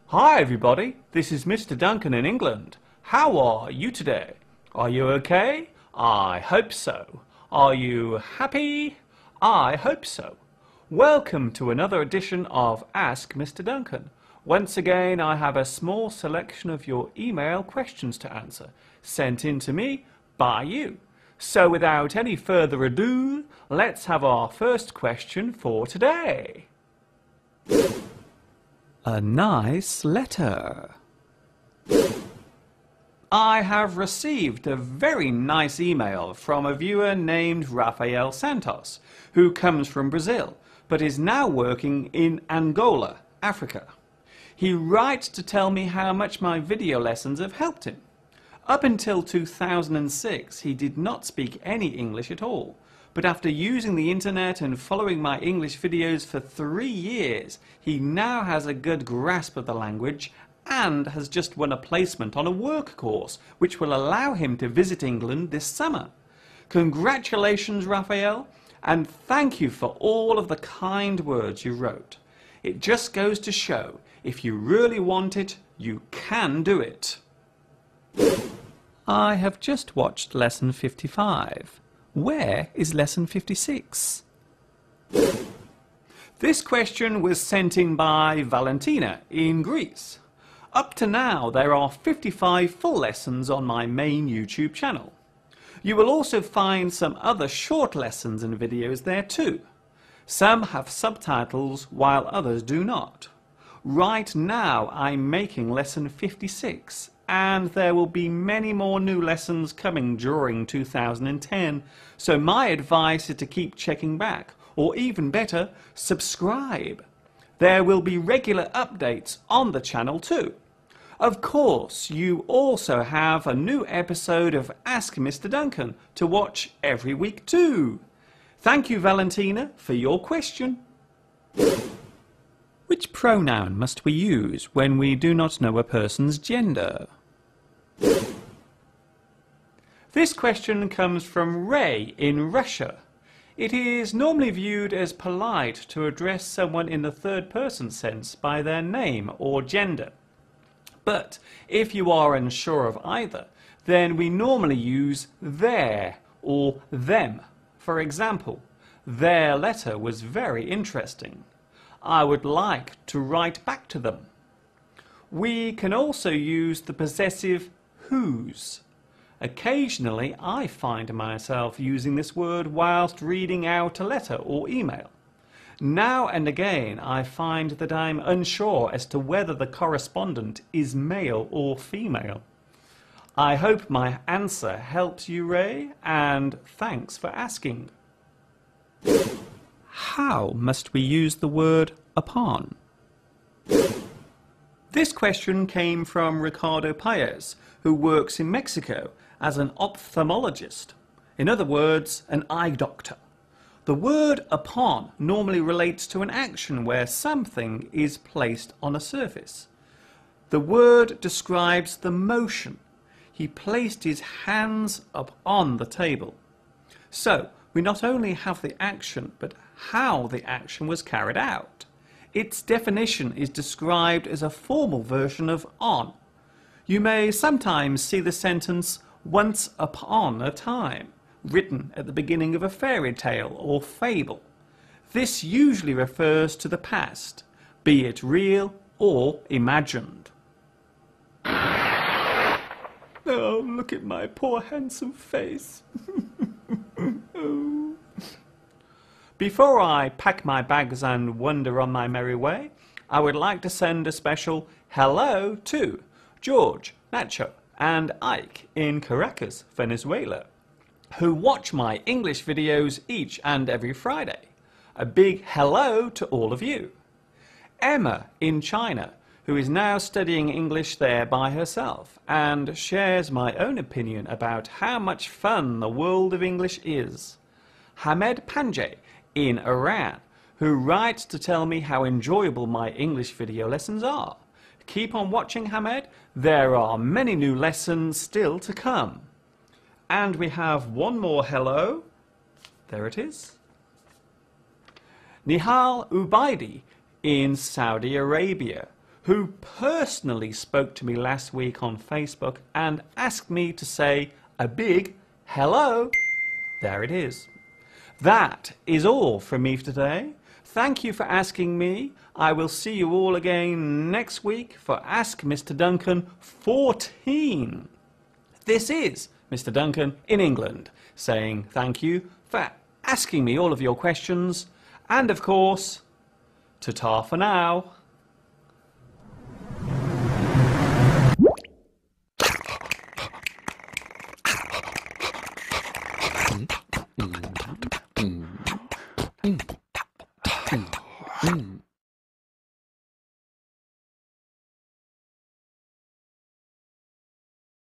Hi everybody, this is Mr Duncan in England. How are you today? Are you okay? I hope so. Are you happy? I hope so. Welcome to another edition of Ask Mr Duncan. Once again, I have a small selection of your email questions to answer, sent in to me by you. So without any further ado, let's have our first question for today. A nice letter. I have received a very nice email from a viewer named Rafael Santos, who comes from Brazil, but is now working in Angola, Africa. He writes to tell me how much my video lessons have helped him. Up until 2006, he did not speak any English at all, but after using the internet and following my English videos for 3 years, he now has a good grasp of the language and has just won a placement on a work course, which will allow him to visit England this summer. Congratulations, Raphael, and thank you for all of the kind words you wrote. It just goes to show, if you really want it, you can do it. I have just watched lesson 55. Where is lesson 56? This question was sent in by Valentina in Greece. Up to now, there are 55 full lessons on my main YouTube channel. You will also find some other short lessons and videos there too. Some have subtitles while others do not. Right now I'm making lesson 56 and there will be many more new lessons coming during 2010, so my advice is to keep checking back, or even better, subscribe. There will be regular updates on the channel too. Of course, you also have a new episode of Ask Mr Duncan to watch every week too. Thank you, Valentina, for your question. Which pronoun must we use when we do not know a person's gender? This question comes from Ray in Russia. It is normally viewed as polite to address someone in the third person sense by their name or gender. But if you are unsure of either, then we normally use their or them. For example, their letter was very interesting. I would like to write back to them. We can also use the possessive whose. Occasionally I find myself using this word whilst reading out a letter or email. Now and again I find that I'm unsure as to whether the correspondent is male or female. I hope my answer helps you, Ray, and thanks for asking. How must we use the word upon? This question came from Ricardo Paez, who works in Mexico as an ophthalmologist. In other words, an eye doctor. The word upon normally relates to an action where something is placed on a surface. The word describes the motion. He placed his hands up on the table. So, we not only have the action, but how the action was carried out. Its definition is described as a formal version of on. You may sometimes see the sentence once upon a time, written at the beginning of a fairy tale or fable. This usually refers to the past, be it real or imagined. Oh, look at my poor handsome face. Oh. Before I pack my bags and wander on my merry way, I would like to send a special hello to George, Nacho and Ike in Caracas, Venezuela, who watch my English videos each and every Friday. A big hello to all of you. Emma in China, who is now studying English there by herself and shares my own opinion about how much fun the world of English is. Hamed Panjay in Iran, who writes to tell me how enjoyable my English video lessons are. Keep on watching, Hamed. There are many new lessons still to come. And we have one more hello. There it is. Nihal Ubaidi in Saudi Arabia, who personally spoke to me last week on Facebook and asked me to say a big hello. There it is. That is all from me for today. Thank you for asking me. I will see you all again next week for Ask Mr Duncan 14. This is Mr Duncan in England, saying thank you for asking me all of your questions, and of course, ta-ta for now. Mm.